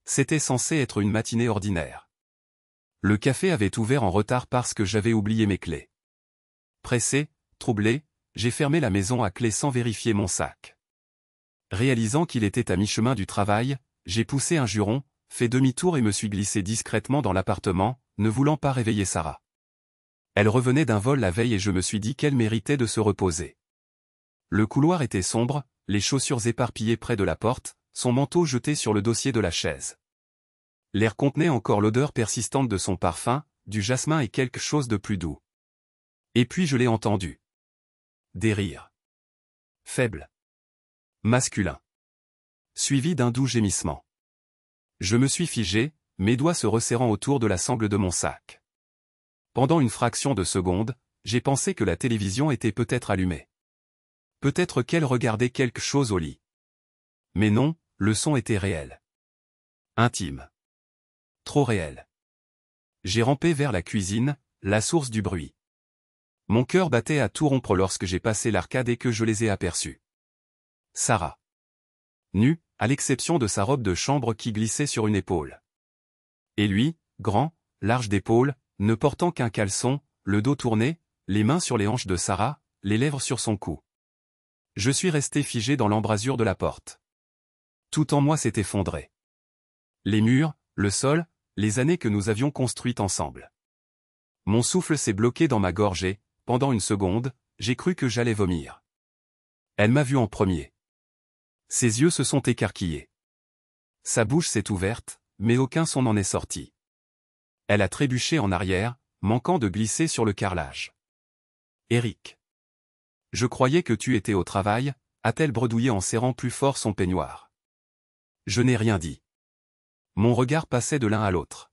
C'était censé être une matinée ordinaire. Le café avait ouvert en retard parce que j'avais oublié mes clés. Pressé, troublé, j'ai fermé la maison à clé sans vérifier mon sac. Réalisant qu'il était à mi-chemin du travail, j'ai poussé un juron, fait demi-tour et me suis glissé discrètement dans l'appartement, ne voulant pas réveiller Sarah. Elle revenait d'un vol la veille et je me suis dit qu'elle méritait de se reposer. Le couloir était sombre, les chaussures éparpillées près de la porte, son manteau jeté sur le dossier de la chaise. L'air contenait encore l'odeur persistante de son parfum, du jasmin et quelque chose de plus doux. Et puis je l'ai entendu. Des rires. Faibles. Masculins. Suivi d'un doux gémissement. Je me suis figé, mes doigts se resserrant autour de la sangle de mon sac. Pendant une fraction de seconde, j'ai pensé que la télévision était peut-être allumée. Peut-être qu'elle regardait quelque chose au lit. Mais non, le son était réel. Intime. Trop réel. J'ai rampé vers la cuisine, la source du bruit. Mon cœur battait à tout rompre lorsque j'ai passé l'arcade et que je les ai aperçus. Sarah. Nue, à l'exception de sa robe de chambre qui glissait sur une épaule. Et lui, grand, large d'épaule, ne portant qu'un caleçon, le dos tourné, les mains sur les hanches de Sarah, les lèvres sur son cou. Je suis resté figé dans l'embrasure de la porte. Tout en moi s'est effondré. Les murs, le sol, les années que nous avions construites ensemble. Mon souffle s'est bloqué dans ma gorge et, pendant une seconde, j'ai cru que j'allais vomir. Elle m'a vu en premier. Ses yeux se sont écarquillés. Sa bouche s'est ouverte, mais aucun son n'en est sorti. Elle a trébuché en arrière, manquant de glisser sur le carrelage. Eric. Je croyais que tu étais au travail, a-t-elle bredouillé en serrant plus fort son peignoir. Je n'ai rien dit. Mon regard passait de l'un à l'autre.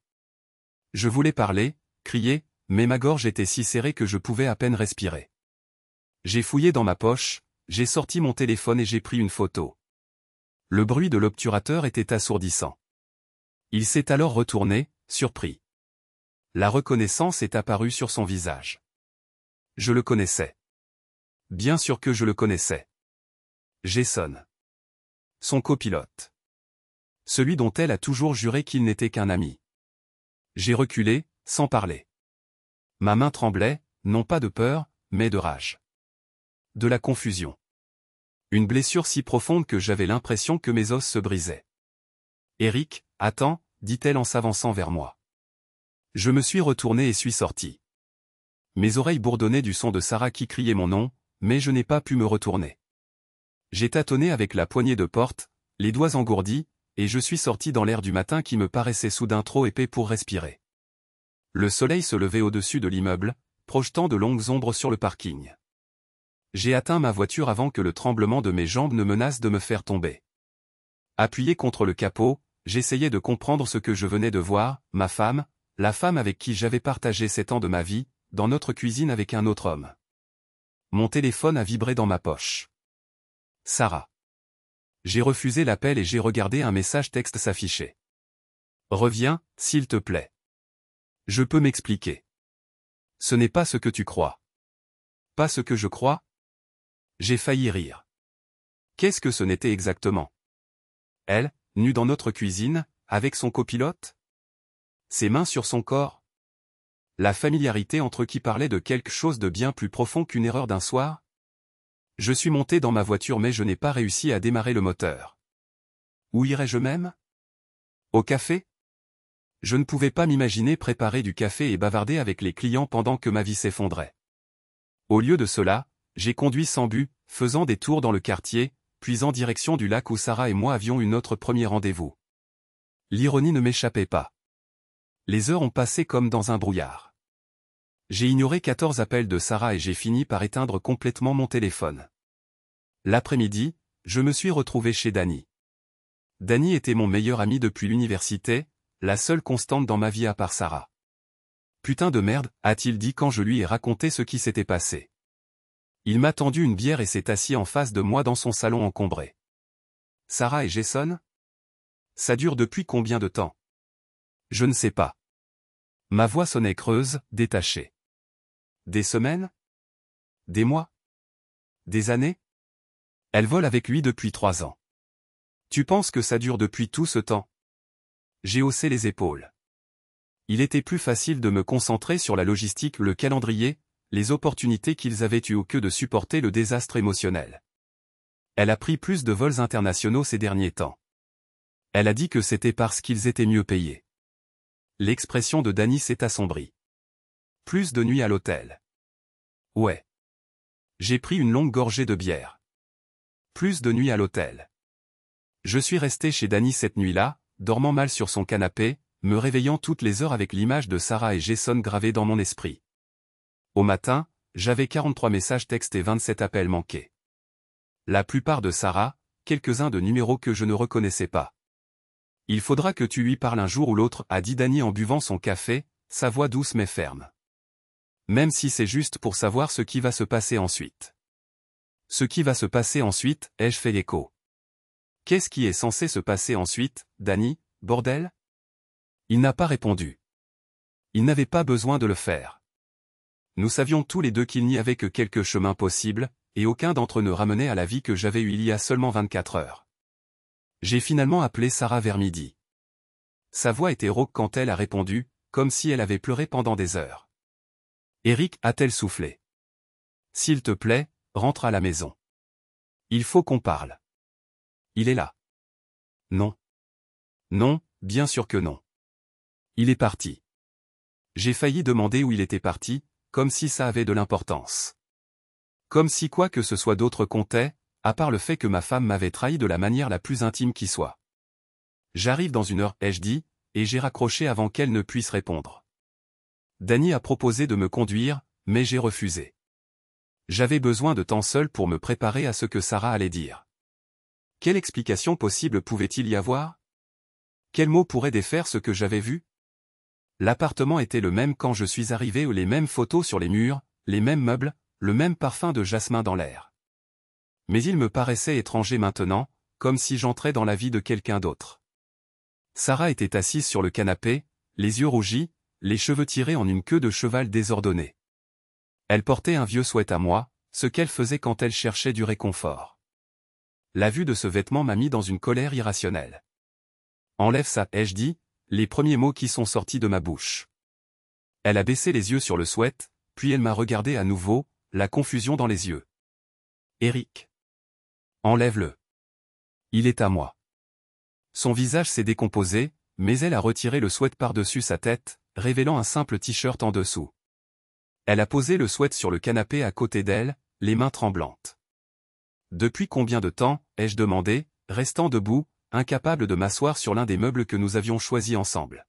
Je voulais parler, crier, mais ma gorge était si serrée que je pouvais à peine respirer. J'ai fouillé dans ma poche, j'ai sorti mon téléphone et j'ai pris une photo. Le bruit de l'obturateur était assourdissant. Il s'est alors retourné, surpris. La reconnaissance est apparue sur son visage. Je le connaissais. Bien sûr que je le connaissais. Jason. Son copilote. Celui dont elle a toujours juré qu'il n'était qu'un ami. J'ai reculé, sans parler. Ma main tremblait, non pas de peur, mais de rage. De la confusion. Une blessure si profonde que j'avais l'impression que mes os se brisaient. Eric, attends, dit-elle en s'avançant vers moi. Je me suis retourné et suis sorti. Mes oreilles bourdonnaient du son de Sarah qui criait mon nom, mais je n'ai pas pu me retourner. J'ai tâtonné avec la poignée de porte, les doigts engourdis, et je suis sorti dans l'air du matin qui me paraissait soudain trop épais pour respirer. Le soleil se levait au-dessus de l'immeuble, projetant de longues ombres sur le parking. J'ai atteint ma voiture avant que le tremblement de mes jambes ne menace de me faire tomber. Appuyé contre le capot, j'essayais de comprendre ce que je venais de voir, ma femme, la femme avec qui j'avais partagé 7 ans de ma vie, dans notre cuisine avec un autre homme. Mon téléphone a vibré dans ma poche. Sarah. J'ai refusé l'appel et j'ai regardé un message texte s'afficher. Reviens, s'il te plaît. Je peux m'expliquer. Ce n'est pas ce que tu crois. Pas ce que je crois? J'ai failli rire. Qu'est-ce que ce n'était exactement? Elle, nue dans notre cuisine, avec son copilote? Ses mains sur son corps? La familiarité entre qui parlait de quelque chose de bien plus profond qu'une erreur d'un soir? Je suis monté dans ma voiture mais je n'ai pas réussi à démarrer le moteur. Où irais-je même? Au café? Je ne pouvais pas m'imaginer préparer du café et bavarder avec les clients pendant que ma vie s'effondrait. Au lieu de cela, j'ai conduit sans but, faisant des tours dans le quartier, puis en direction du lac où Sarah et moi avions eu notre premier rendez-vous. L'ironie ne m'échappait pas. Les heures ont passé comme dans un brouillard. J'ai ignoré 14 appels de Sarah et j'ai fini par éteindre complètement mon téléphone. L'après-midi, je me suis retrouvé chez Danny. Danny était mon meilleur ami depuis l'université, la seule constante dans ma vie à part Sarah. Putain de merde, a-t-il dit quand je lui ai raconté ce qui s'était passé. Il m'a tendu une bière et s'est assis en face de moi dans son salon encombré. Sarah et Jason? Ça dure depuis combien de temps? Je ne sais pas. Ma voix sonnait creuse, détachée. Des semaines? Des mois? Des années? Elle vole avec lui depuis 3 ans. Tu penses que ça dure depuis tout ce temps? J'ai haussé les épaules. Il était plus facile de me concentrer sur la logistique, le calendrier, les opportunités qu'ils avaient eues que de supporter le désastre émotionnel. Elle a pris plus de vols internationaux ces derniers temps. Elle a dit que c'était parce qu'ils étaient mieux payés. L'expression de Dany s'est assombrie. Plus de nuits à l'hôtel. Ouais. J'ai pris une longue gorgée de bière. Plus de nuits à l'hôtel. Je suis resté chez Dany cette nuit-là, dormant mal sur son canapé, me réveillant toutes les heures avec l'image de Sarah et Jason gravée dans mon esprit. Au matin, j'avais 43 messages textes et 27 appels manqués. La plupart de Sarah, quelques-uns de numéros que je ne reconnaissais pas. Il faudra que tu lui parles un jour ou l'autre, a dit Dany en buvant son café, sa voix douce mais ferme. Même si c'est juste pour savoir ce qui va se passer ensuite. Ce qui va se passer ensuite, ai-je fait l'écho. Qu'est-ce qui est censé se passer ensuite, Dany, bordel? Il n'a pas répondu. Il n'avait pas besoin de le faire. Nous savions tous les deux qu'il n'y avait que quelques chemins possibles, et aucun d'entre eux ne ramenait à la vie que j'avais eue il y a seulement 24 heures. J'ai finalement appelé Sarah vers midi. Sa voix était rauque quand elle a répondu, comme si elle avait pleuré pendant des heures. Eric, a-t-elle soufflé. S'il te plaît, rentre à la maison. Il faut qu'on parle. Il est là. Non. Non, bien sûr que non. Il est parti. J'ai failli demander où il était parti, comme si ça avait de l'importance. Comme si quoi que ce soit d'autre comptait, à part le fait que ma femme m'avait trahi de la manière la plus intime qui soit. J'arrive dans une heure, ai-je dit, et j'ai raccroché avant qu'elle ne puisse répondre. Dany a proposé de me conduire, mais j'ai refusé. J'avais besoin de temps seul pour me préparer à ce que Sarah allait dire. Quelle explication possible pouvait-il y avoir? Quel mot pourrait défaire ce que j'avais vu? L'appartement était le même quand je suis arrivé, les mêmes photos sur les murs, les mêmes meubles, le même parfum de jasmin dans l'air. Mais il me paraissait étranger maintenant, comme si j'entrais dans la vie de quelqu'un d'autre. Sarah était assise sur le canapé, les yeux rougis, les cheveux tirés en une queue de cheval désordonnée. Elle portait un vieux sweat à moi, ce qu'elle faisait quand elle cherchait du réconfort. La vue de ce vêtement m'a mis dans une colère irrationnelle. Enlève ça, ai-je dit, les premiers mots qui sont sortis de ma bouche. Elle a baissé les yeux sur le sweat, puis elle m'a regardé à nouveau, la confusion dans les yeux. Eric. Enlève-le. Il est à moi. Son visage s'est décomposé, mais elle a retiré le sweat par-dessus sa tête, révélant un simple t-shirt en dessous. Elle a posé le sweat sur le canapé à côté d'elle, les mains tremblantes. Depuis combien de temps, ai-je demandé, restant debout, incapable de m'asseoir sur l'un des meubles que nous avions choisis ensemble.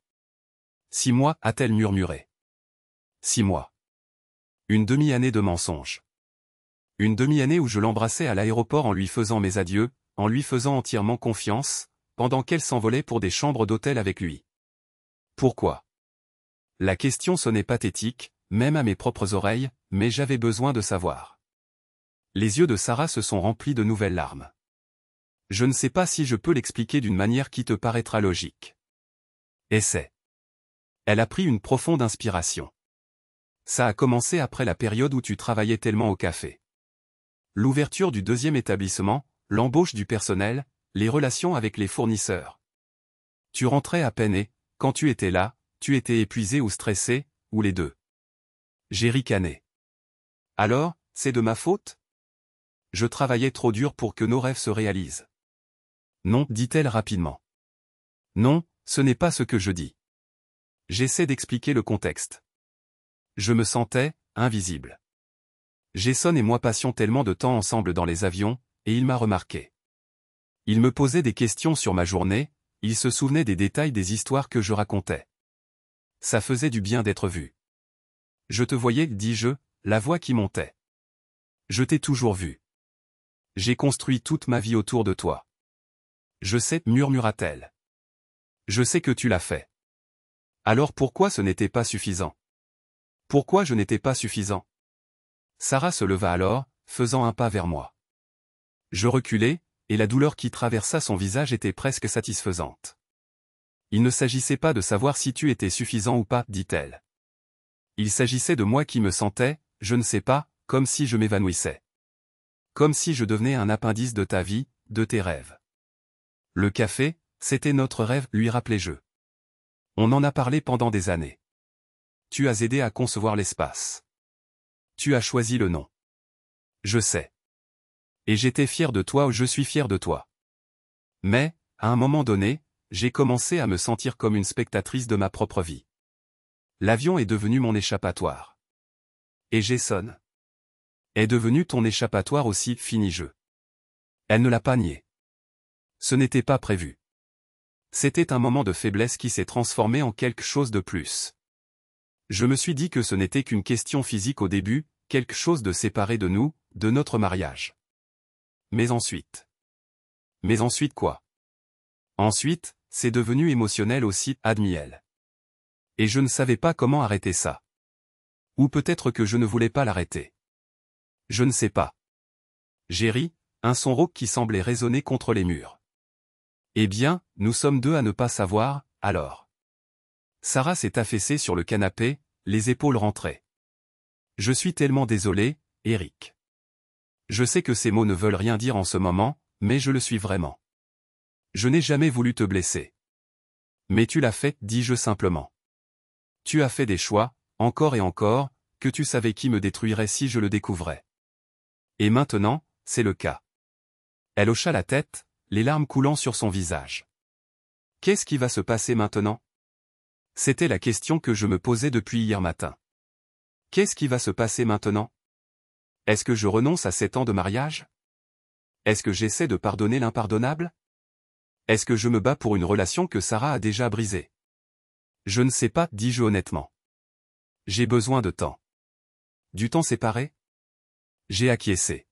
6 mois, a-t-elle murmuré. 6 mois. Une demi-année de mensonges. Une demi-année où je l'embrassais à l'aéroport en lui faisant mes adieux, en lui faisant entièrement confiance, pendant qu'elle s'envolait pour des chambres d'hôtel avec lui. Pourquoi? La question sonnait pathétique, même à mes propres oreilles, mais j'avais besoin de savoir. Les yeux de Sarah se sont remplis de nouvelles larmes. Je ne sais pas si je peux l'expliquer d'une manière qui te paraîtra logique. Essaie. Elle a pris une profonde inspiration. Ça a commencé après la période où tu travaillais tellement au café. L'ouverture du deuxième établissement, l'embauche du personnel, les relations avec les fournisseurs. Tu rentrais à peine et, quand tu étais là, tu étais épuisé ou stressé, ou les deux. J'ai ricané. Alors, c'est de ma faute? Je travaillais trop dur pour que nos rêves se réalisent. Non, dit-elle rapidement. Non, ce n'est pas ce que je dis. J'essaie d'expliquer le contexte. Je me sentais invisible. Jason et moi passions tellement de temps ensemble dans les avions, et il m'a remarqué. Il me posait des questions sur ma journée, il se souvenait des détails des histoires que je racontais. Ça faisait du bien d'être vu. Je te voyais, dis-je, la voix qui montait. Je t'ai toujours vu. J'ai construit toute ma vie autour de toi. Je sais, murmura-t-elle. Je sais que tu l'as fait. Alors pourquoi ce n'était pas suffisant? Pourquoi je n'étais pas suffisant? Sarah se leva alors, faisant un pas vers moi. Je reculai, et la douleur qui traversa son visage était presque satisfaisante. Il ne s'agissait pas de savoir si tu étais suffisant ou pas, dit-elle. Il s'agissait de moi qui me sentais, je ne sais pas, comme si je m'évanouissais. Comme si je devenais un appendice de ta vie, de tes rêves. Le café, c'était notre rêve, lui rappelai-je. On en a parlé pendant des années. Tu as aidé à concevoir l'espace. Tu as choisi le nom. Je sais. Et j'étais fier de toi ou je suis fier de toi. Mais, à un moment donné, j'ai commencé à me sentir comme une spectatrice de ma propre vie. L'avion est devenu mon échappatoire. Et Jason est devenu ton échappatoire aussi, fini jeu. Elle ne l'a pas nié. Ce n'était pas prévu. C'était un moment de faiblesse qui s'est transformé en quelque chose de plus. Je me suis dit que ce n'était qu'une question physique au début, quelque chose de séparé de nous, de notre mariage. Mais ensuite quoi? Ensuite, c'est devenu émotionnel aussi, admis-elle. Et je ne savais pas comment arrêter ça. Ou peut-être que je ne voulais pas l'arrêter. Je ne sais pas. J'ai ri, un son rauque qui semblait résonner contre les murs. Eh bien, nous sommes deux à ne pas savoir, alors. Sarah s'est affaissée sur le canapé, les épaules rentrées. Je suis tellement désolé, Eric. Je sais que ces mots ne veulent rien dire en ce moment, mais je le suis vraiment. Je n'ai jamais voulu te blesser. Mais tu l'as fait, dis-je simplement. Tu as fait des choix, encore et encore, que tu savais qui me détruirait si je le découvrais. Et maintenant, c'est le cas. Elle hocha la tête, les larmes coulant sur son visage. Qu'est-ce qui va se passer maintenant? C'était la question que je me posais depuis hier matin. Qu'est-ce qui va se passer maintenant? Est-ce que je renonce à 7 ans de mariage? Est-ce que j'essaie de pardonner l'impardonnable? Est-ce que je me bats pour une relation que Sarah a déjà brisée? Je ne sais pas, dis-je honnêtement. J'ai besoin de temps. Du temps séparé? J'ai acquiescé.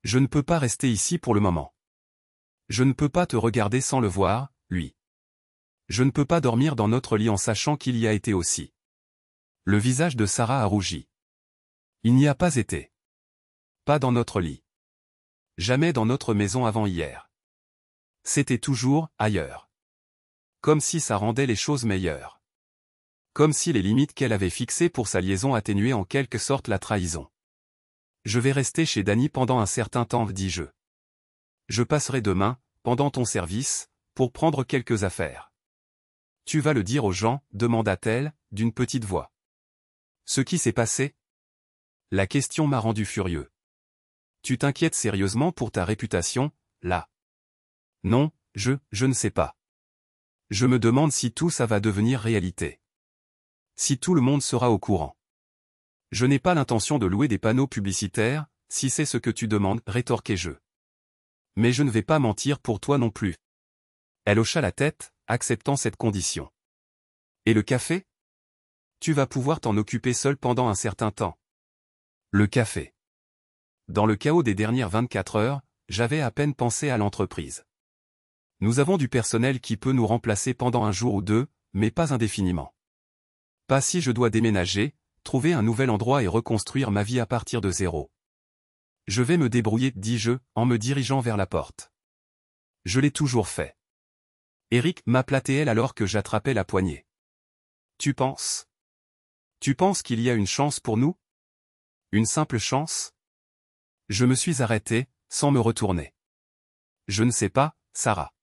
Je ne peux pas rester ici pour le moment. Je ne peux pas te regarder sans le voir, lui. Je ne peux pas dormir dans notre lit en sachant qu'il y a été aussi. Le visage de Sarah a rougi. Il n'y a pas été. Pas dans notre lit. Jamais dans notre maison avant hier. C'était toujours ailleurs. Comme si ça rendait les choses meilleures. Comme si les limites qu'elle avait fixées pour sa liaison atténuaient en quelque sorte la trahison. Je vais rester chez Danny pendant un certain temps, dis-je. Je passerai demain, pendant ton service, pour prendre quelques affaires. Tu vas le dire aux gens, demanda-t-elle, d'une petite voix. Ce qui s'est passé? La question m'a rendu furieux. Tu t'inquiètes sérieusement pour ta réputation, là? Non, je ne sais pas. Je me demande si tout ça va devenir réalité. Si tout le monde sera au courant. Je n'ai pas l'intention de louer des panneaux publicitaires, si c'est ce que tu demandes, rétorquai-je. Mais je ne vais pas mentir pour toi non plus. Elle hocha la tête, acceptant cette condition. Et le café? Tu vas pouvoir t'en occuper seul pendant un certain temps. Le café. Dans le chaos des dernières 24 heures, j'avais à peine pensé à l'entreprise. Nous avons du personnel qui peut nous remplacer pendant un jour ou deux, mais pas indéfiniment. Pas si je dois déménager, trouver un nouvel endroit et reconstruire ma vie à partir de zéro. Je vais me débrouiller, dis-je, en me dirigeant vers la porte. Je l'ai toujours fait. Eric, m'appela-t-elle alors que j'attrapais la poignée. Tu penses? Tu penses qu'il y a une chance pour nous? Une simple chance? Je me suis arrêté, sans me retourner. Je ne sais pas, Sarah.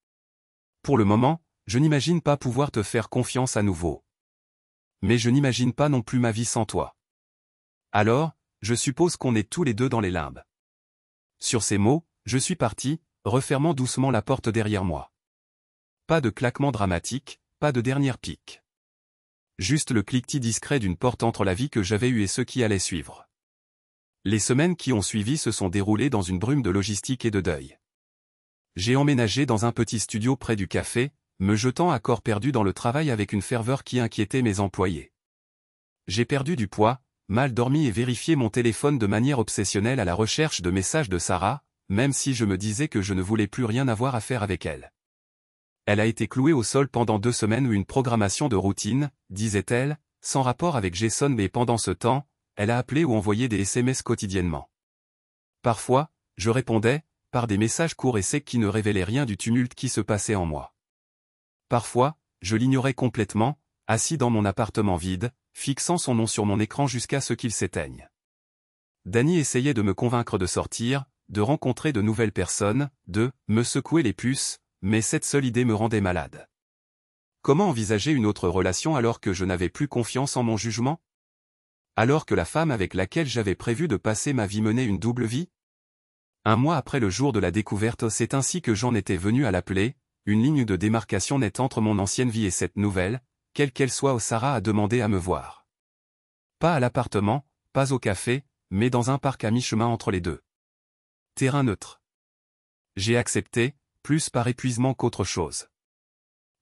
Pour le moment, je n'imagine pas pouvoir te faire confiance à nouveau. Mais je n'imagine pas non plus ma vie sans toi. Alors, je suppose qu'on est tous les deux dans les limbes. Sur ces mots, je suis parti, refermant doucement la porte derrière moi. Pas de claquement dramatique, pas de dernière pique. Juste le cliquetis discret d'une porte entre la vie que j'avais eue et ce qui allait suivre. Les semaines qui ont suivi se sont déroulées dans une brume de logistique et de deuil. J'ai emménagé dans un petit studio près du café, me jetant à corps perdu dans le travail avec une ferveur qui inquiétait mes employés. J'ai perdu du poids, mal dormi et vérifié mon téléphone de manière obsessionnelle à la recherche de messages de Sarah, même si je me disais que je ne voulais plus rien avoir à faire avec elle. Elle a été clouée au sol pendant 2 semaines ou une programmation de routine, disait-elle, sans rapport avec Jason, mais pendant ce temps, elle a appelé ou envoyé des SMS quotidiennement. Parfois, je répondais, par des messages courts et secs qui ne révélaient rien du tumulte qui se passait en moi. Parfois, je l'ignorais complètement, assis dans mon appartement vide, fixant son nom sur mon écran jusqu'à ce qu'il s'éteigne. Danny essayait de me convaincre de sortir, de rencontrer de nouvelles personnes, de me secouer les puces, mais cette seule idée me rendait malade. Comment envisager une autre relation alors que je n'avais plus confiance en mon jugement? Alors que la femme avec laquelle j'avais prévu de passer ma vie menait une double vie? Un mois après le jour de la découverte, c'est ainsi que j'en étais venu à l'appeler, une ligne de démarcation nette entre mon ancienne vie et cette nouvelle, quelle qu'elle soit. Sarah a demandé à me voir. Pas à l'appartement, pas au café, mais dans un parc à mi-chemin entre les deux. Terrain neutre. J'ai accepté, plus par épuisement qu'autre chose.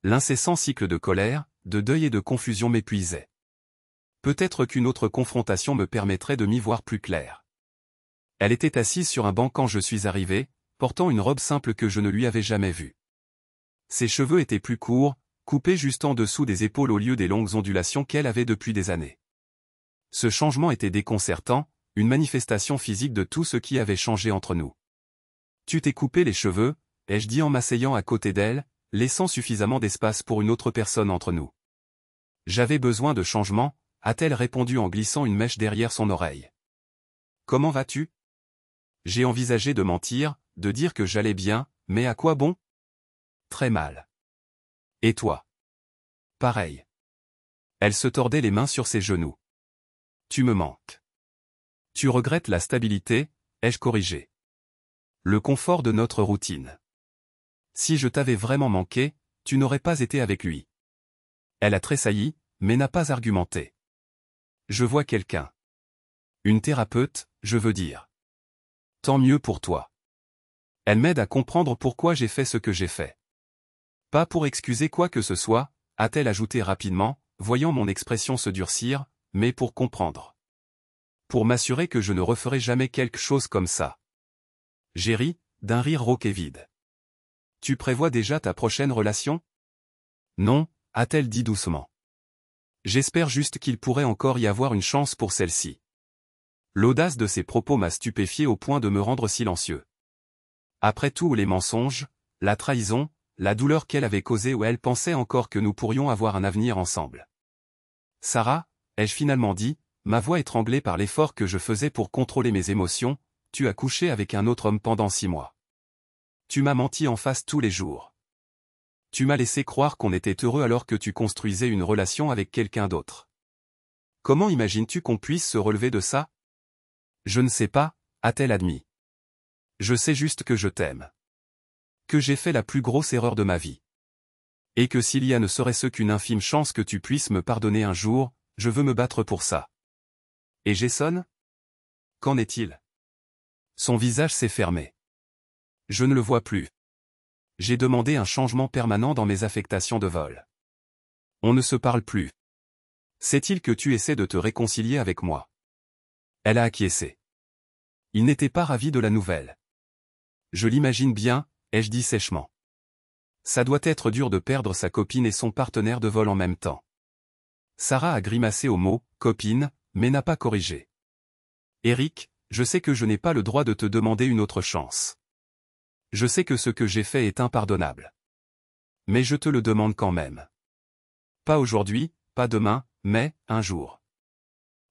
L'incessant cycle de colère, de deuil et de confusion m'épuisait. Peut-être qu'une autre confrontation me permettrait de m'y voir plus clair. Elle était assise sur un banc quand je suis arrivé, portant une robe simple que je ne lui avais jamais vue. Ses cheveux étaient plus courts, coupés juste en dessous des épaules au lieu des longues ondulations qu'elle avait depuis des années. Ce changement était déconcertant, une manifestation physique de tout ce qui avait changé entre nous. « Tu t'es coupé les cheveux ?» ai-je dit en m'asseyant à côté d'elle, laissant suffisamment d'espace pour une autre personne entre nous. « J'avais besoin de changement », a-t-elle répondu en glissant une mèche derrière son oreille. « Comment vas-tu » J'ai envisagé de mentir, de dire que j'allais bien, mais à quoi bon? Très mal. Et toi? Pareil. Elle se tordait les mains sur ses genoux. Tu me manques. Tu regrettes la stabilité, ai-je corrigé. Le confort de notre routine. Si je t'avais vraiment manqué, tu n'aurais pas été avec lui. Elle a tressailli, mais n'a pas argumenté. Je vois quelqu'un. Une thérapeute, je veux dire. Tant mieux pour toi. Elle m'aide à comprendre pourquoi j'ai fait ce que j'ai fait. Pas pour excuser quoi que ce soit, a-t-elle ajouté rapidement, voyant mon expression se durcir, mais pour comprendre. Pour m'assurer que je ne referai jamais quelque chose comme ça. J'ai ri, d'un rire rauque et vide. Tu prévois déjà ta prochaine relation? Non, a-t-elle dit doucement. J'espère juste qu'il pourrait encore y avoir une chance pour celle-ci. L'audace de ses propos m'a stupéfié au point de me rendre silencieux. Après tout, les mensonges, la trahison, la douleur qu'elle avait causée, ou elle pensait encore que nous pourrions avoir un avenir ensemble. Sarah, ai-je finalement dit, ma voix étranglée par l'effort que je faisais pour contrôler mes émotions, tu as couché avec un autre homme pendant 6 mois. Tu m'as menti en face tous les jours. Tu m'as laissé croire qu'on était heureux alors que tu construisais une relation avec quelqu'un d'autre. Comment imagines-tu qu'on puisse se relever de ça? Je ne sais pas, a-t-elle admis. Je sais juste que je t'aime. Que j'ai fait la plus grosse erreur de ma vie. Et que s'il y a ne serait-ce qu'une infime chance que tu puisses me pardonner un jour, je veux me battre pour ça. Et Jason? Qu'en est-il? Son visage s'est fermé. Je ne le vois plus. J'ai demandé un changement permanent dans mes affectations de vol. On ne se parle plus. Sait-il que tu essaies de te réconcilier avec moi? Elle a acquiescé. Il n'était pas ravi de la nouvelle. Je l'imagine bien, ai-je dit sèchement. Ça doit être dur de perdre sa copine et son partenaire de vol en même temps. Sarah a grimacé au mot « copine », mais n'a pas corrigé. Eric, je sais que je n'ai pas le droit de te demander une autre chance. Je sais que ce que j'ai fait est impardonnable. Mais je te le demande quand même. Pas aujourd'hui, pas demain, mais un jour.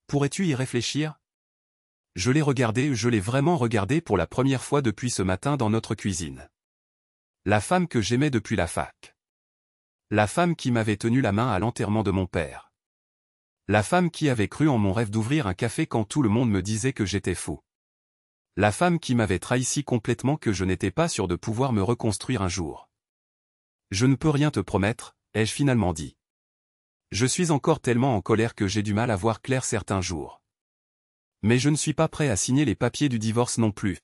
Pourrais-tu y réfléchir? Je l'ai vraiment regardé pour la première fois depuis ce matin dans notre cuisine. La femme que j'aimais depuis la fac. La femme qui m'avait tenu la main à l'enterrement de mon père. La femme qui avait cru en mon rêve d'ouvrir un café quand tout le monde me disait que j'étais fou. La femme qui m'avait trahi si complètement que je n'étais pas sûr de pouvoir me reconstruire un jour. Je ne peux rien te promettre, ai-je finalement dit. Je suis encore tellement en colère que j'ai du mal à voir clair certains jours. Mais je ne suis pas prêt à signer les papiers du divorce non plus.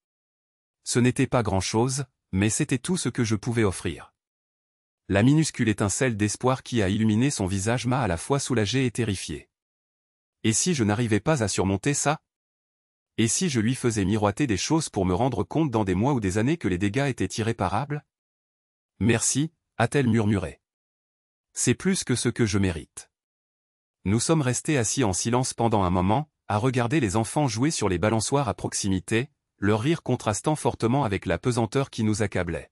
Ce n'était pas grand-chose, mais c'était tout ce que je pouvais offrir. La minuscule étincelle d'espoir qui a illuminé son visage m'a à la fois soulagé et terrifié. Et si je n'arrivais pas à surmonter ça? Et si je lui faisais miroiter des choses pour me rendre compte dans des mois ou des années que les dégâts étaient irréparables? Merci, a-t-elle murmuré. C'est plus que ce que je mérite. Nous sommes restés assis en silence pendant un moment, à regarder les enfants jouer sur les balançoires à proximité, leur rire contrastant fortement avec la pesanteur qui nous accablait.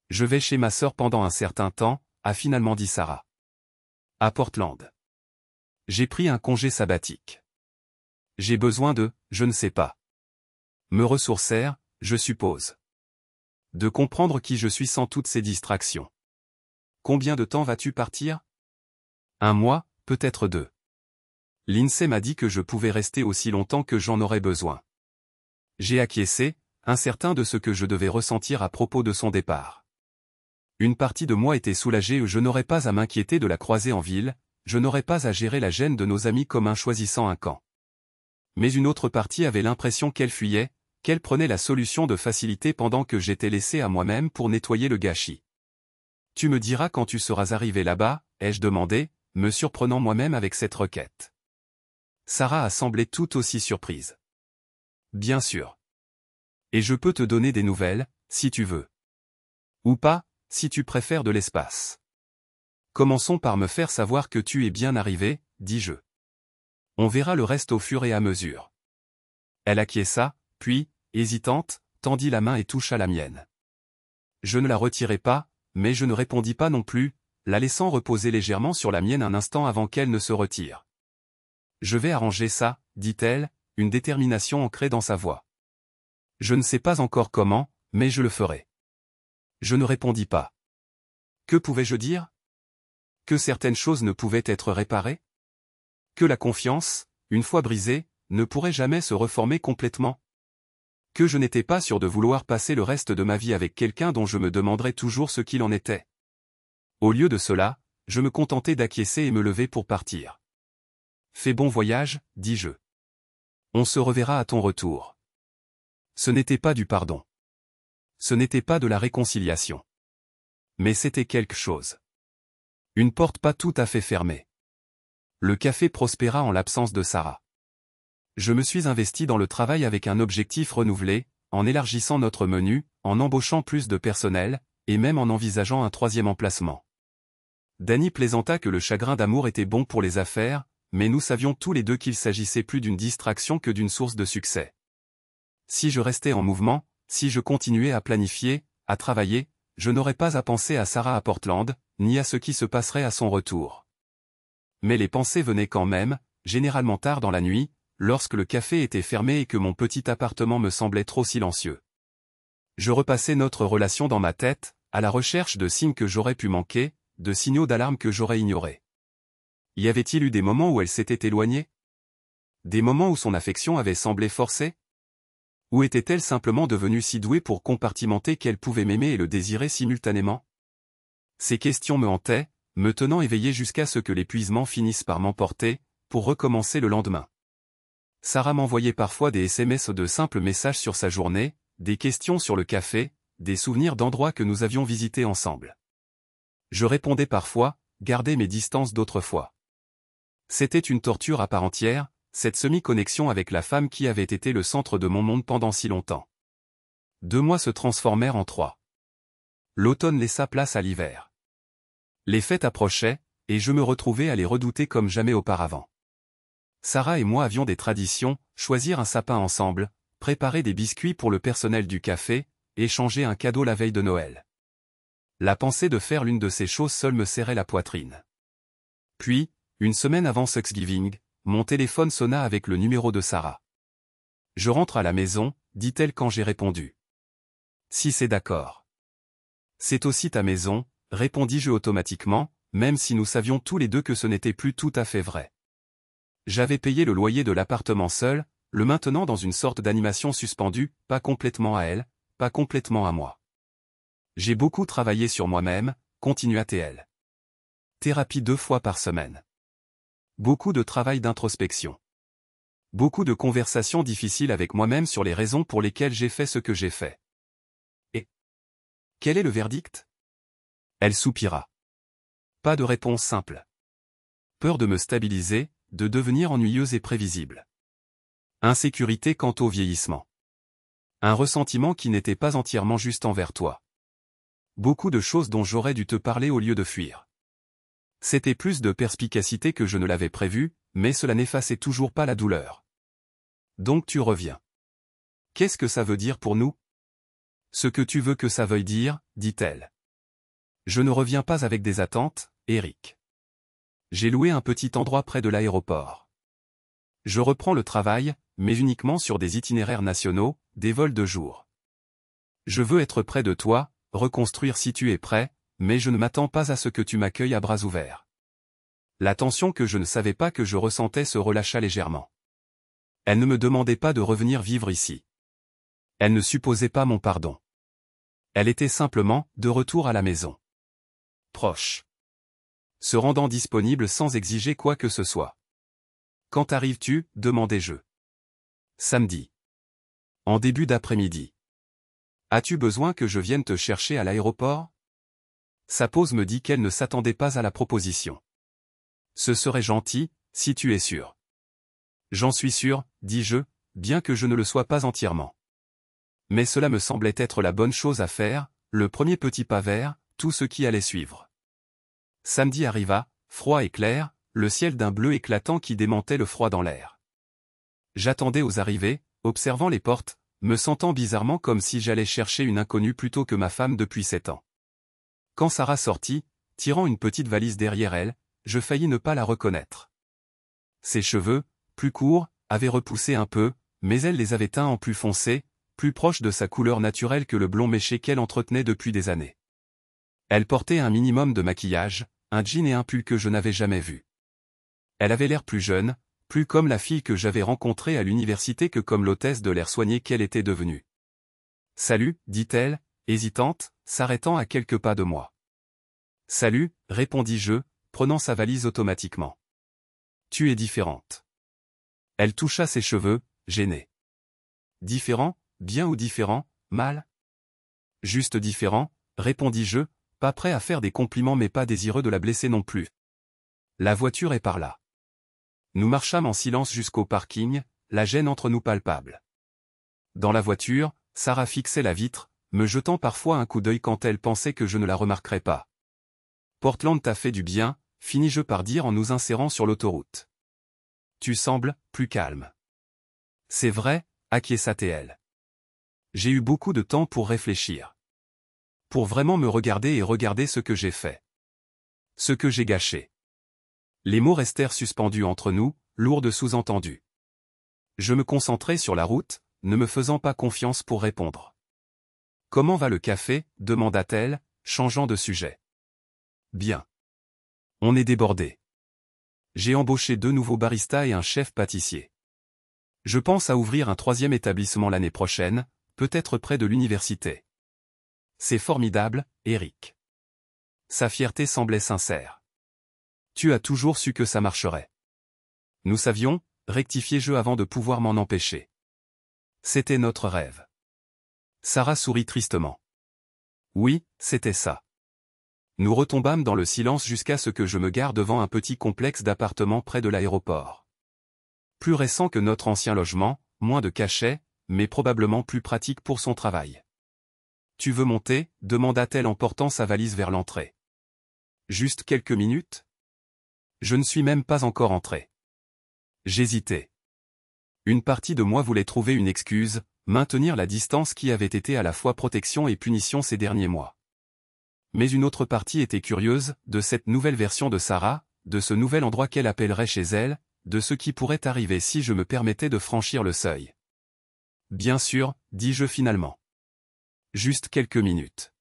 Je vais chez ma sœur pendant un certain temps, a finalement dit Sarah. À Portland. J'ai pris un congé sabbatique. J'ai besoin de, je ne sais pas. Me ressourcer, je suppose. De comprendre qui je suis sans toutes ces distractions. Combien de temps vas-tu partir? 1 mois, peut-être 2. Lindsay m'a dit que je pouvais rester aussi longtemps que j'en aurais besoin. J'ai acquiescé, incertain de ce que je devais ressentir à propos de son départ. Une partie de moi était soulagée, je n'aurais pas à m'inquiéter de la croiser en ville, je n'aurais pas à gérer la gêne de nos amis communs choisissant un camp. Mais une autre partie avait l'impression qu'elle fuyait, qu'elle prenait la solution de facilité pendant que j'étais laissé à moi-même pour nettoyer le gâchis. Tu me diras quand tu seras arrivé là-bas, ai-je demandé, me surprenant moi-même avec cette requête. Sarah a semblé tout aussi surprise. Bien sûr. Et je peux te donner des nouvelles, si tu veux. Ou pas, si tu préfères de l'espace. Commençons par me faire savoir que tu es bien arrivé, dis-je. On verra le reste au fur et à mesure. Elle acquiesça, puis, hésitante, tendit la main et toucha la mienne. Je ne la retirai pas, mais je ne répondis pas non plus, la laissant reposer légèrement sur la mienne un instant avant qu'elle ne se retire. Je vais arranger ça, dit-elle, une détermination ancrée dans sa voix. Je ne sais pas encore comment, mais je le ferai. Je ne répondis pas. Que pouvais-je dire? Que certaines choses ne pouvaient être réparées? Que la confiance, une fois brisée, ne pourrait jamais se reformer complètement? Que je n'étais pas sûr de vouloir passer le reste de ma vie avec quelqu'un dont je me demanderais toujours ce qu'il en était? Au lieu de cela, je me contentais d'acquiescer et me lever pour partir. Fais bon voyage, dis-je. On se reverra à ton retour. Ce n'était pas du pardon. Ce n'était pas de la réconciliation. Mais c'était quelque chose. Une porte pas tout à fait fermée. Le café prospéra en l'absence de Sarah. Je me suis investi dans le travail avec un objectif renouvelé, en élargissant notre menu, en embauchant plus de personnel, et même en envisageant un 3e emplacement. Danny plaisanta que le chagrin d'amour était bon pour les affaires, mais nous savions tous les deux qu'il s'agissait plus d'une distraction que d'une source de succès. Si je restais en mouvement, si je continuais à planifier, à travailler, je n'aurais pas à penser à Sarah à Portland, ni à ce qui se passerait à son retour. Mais les pensées venaient quand même, généralement tard dans la nuit, lorsque le café était fermé et que mon petit appartement me semblait trop silencieux. Je repassais notre relation dans ma tête, à la recherche de signes que j'aurais pu manquer, de signaux d'alarme que j'aurais ignorés. Y avait-il eu des moments où elle s'était éloignée? Des moments où son affection avait semblé forcée? Ou était-elle simplement devenue si douée pour compartimenter qu'elle pouvait m'aimer et le désirer simultanément? Ces questions me hantaient, me tenant éveillé jusqu'à ce que l'épuisement finisse par m'emporter, pour recommencer le lendemain. Sarah m'envoyait parfois des SMS de simples messages sur sa journée, des questions sur le café, des souvenirs d'endroits que nous avions visités ensemble. Je répondais parfois, gardais mes distances d'autrefois. C'était une torture à part entière, cette semi-connexion avec la femme qui avait été le centre de mon monde pendant si longtemps. 2 mois se transformèrent en 3. L'automne laissa place à l'hiver. Les fêtes approchaient, et je me retrouvais à les redouter comme jamais auparavant. Sarah et moi avions des traditions, choisir un sapin ensemble, préparer des biscuits pour le personnel du café, échanger un cadeau la veille de Noël. La pensée de faire l'une de ces choses seule me serrait la poitrine. Puis, une semaine avant Thanksgiving, mon téléphone sonna avec le numéro de Sarah. Je rentre à la maison, dit-elle quand j'ai répondu. Si c'est d'accord. C'est aussi ta maison, répondis-je automatiquement, même si nous savions tous les deux que ce n'était plus tout à fait vrai. J'avais payé le loyer de l'appartement seul, le maintenant dans une sorte d'animation suspendue, pas complètement à elle, pas complètement à moi. J'ai beaucoup travaillé sur moi-même, continua-t-elle. Thérapie 2 fois par semaine. Beaucoup de travail d'introspection. Beaucoup de conversations difficiles avec moi-même sur les raisons pour lesquelles j'ai fait ce que j'ai fait. Et quel est le verdict? Elle soupira. Pas de réponse simple. Peur de me stabiliser, de devenir ennuyeuse et prévisible. Insécurité quant au vieillissement. Un ressentiment qui n'était pas entièrement juste envers toi. Beaucoup de choses dont j'aurais dû te parler au lieu de fuir. C'était plus de perspicacité que je ne l'avais prévu, mais cela n'effaçait toujours pas la douleur. Donc tu reviens. Qu'est-ce que ça veut dire pour nous? Ce que tu veux que ça veuille dire, dit-elle. Je ne reviens pas avec des attentes, Eric. J'ai loué un petit endroit près de l'aéroport. Je reprends le travail, mais uniquement sur des itinéraires nationaux, des vols de jour. Je veux être près de toi, reconstruire si tu es prêt, mais je ne m'attends pas à ce que tu m'accueilles à bras ouverts. La tension que je ne savais pas que je ressentais se relâcha légèrement. Elle ne me demandait pas de revenir vivre ici. Elle ne supposait pas mon pardon. Elle était simplement de retour à la maison. Proche. Se rendant disponible sans exiger quoi que ce soit. Quand arrives-tu, demandai-je. Samedi. En début d'après-midi. As-tu besoin que je vienne te chercher à l'aéroport? Sa pause me dit qu'elle ne s'attendait pas à la proposition. Ce serait gentil, si tu es sûr. J'en suis sûr, dis-je, bien que je ne le sois pas entièrement. Mais cela me semblait être la bonne chose à faire, le premier petit pas vers tout ce qui allait suivre. Samedi arriva, froid et clair, le ciel d'un bleu éclatant qui démentait le froid dans l'air. J'attendais aux arrivées, observant les portes, me sentant bizarrement comme si j'allais chercher une inconnue plutôt que ma femme depuis 7 ans. Quand Sarah sortit, tirant une petite valise derrière elle, je faillis ne pas la reconnaître. Ses cheveux, plus courts, avaient repoussé un peu, mais elle les avait teints en plus foncé, plus proche de sa couleur naturelle que le blond méché qu'elle entretenait depuis des années. Elle portait un minimum de maquillage, un jean et un pull que je n'avais jamais vu. Elle avait l'air plus jeune, plus comme la fille que j'avais rencontrée à l'université que comme l'hôtesse de l'air soigné qu'elle était devenue. « Salut, dit-elle, hésitante, s'arrêtant à quelques pas de moi. « Salut, répondis-je, prenant sa valise automatiquement. « Tu es différente. » Elle toucha ses cheveux, gênée. « Différent, bien ou différent, mal ?»« Juste différent, répondis-je, pas prêt à faire des compliments mais pas désireux de la blesser non plus. La voiture est par là. Nous marchâmes en silence jusqu'au parking, la gêne entre nous palpable. Dans la voiture, Sarah fixait la vitre, me jetant parfois un coup d'œil quand elle pensait que je ne la remarquerais pas. « Portland t'a fait du bien », finis-je par dire en nous insérant sur l'autoroute. « Tu sembles plus calme. »« C'est vrai », acquiesça-t-elle. J'ai eu beaucoup de temps pour réfléchir. Pour vraiment me regarder et regarder ce que j'ai fait. Ce que j'ai gâché. Les mots restèrent suspendus entre nous, lourds de sous-entendus. Je me concentrai sur la route, ne me faisant pas confiance pour répondre. « Comment va le café ?» demanda-t-elle, changeant de sujet. « Bien. On est débordé. J'ai embauché 2 nouveaux baristas et un chef pâtissier. Je pense à ouvrir un 3e établissement l'année prochaine, peut-être près de l'université. C'est formidable, Eric. » Sa fierté semblait sincère. « Tu as toujours su que ça marcherait. » Nous savions, rectifiai-je avant de pouvoir m'en empêcher. C'était notre rêve. Sarah sourit tristement. Oui, c'était ça. Nous retombâmes dans le silence jusqu'à ce que je me gare devant un petit complexe d'appartements près de l'aéroport. Plus récent que notre ancien logement, moins de cachets, mais probablement plus pratique pour son travail. « Tu veux monter ?» demanda-t-elle en portant sa valise vers l'entrée. « Juste quelques minutes ?» Je ne suis même pas encore entré. J'hésitais. Une partie de moi voulait trouver une excuse, maintenir la distance qui avait été à la fois protection et punition ces derniers mois. Mais une autre partie était curieuse, de cette nouvelle version de Sarah, de ce nouvel endroit qu'elle appellerait chez elle, de ce qui pourrait arriver si je me permettais de franchir le seuil. Bien sûr, dis-je finalement. Juste quelques minutes.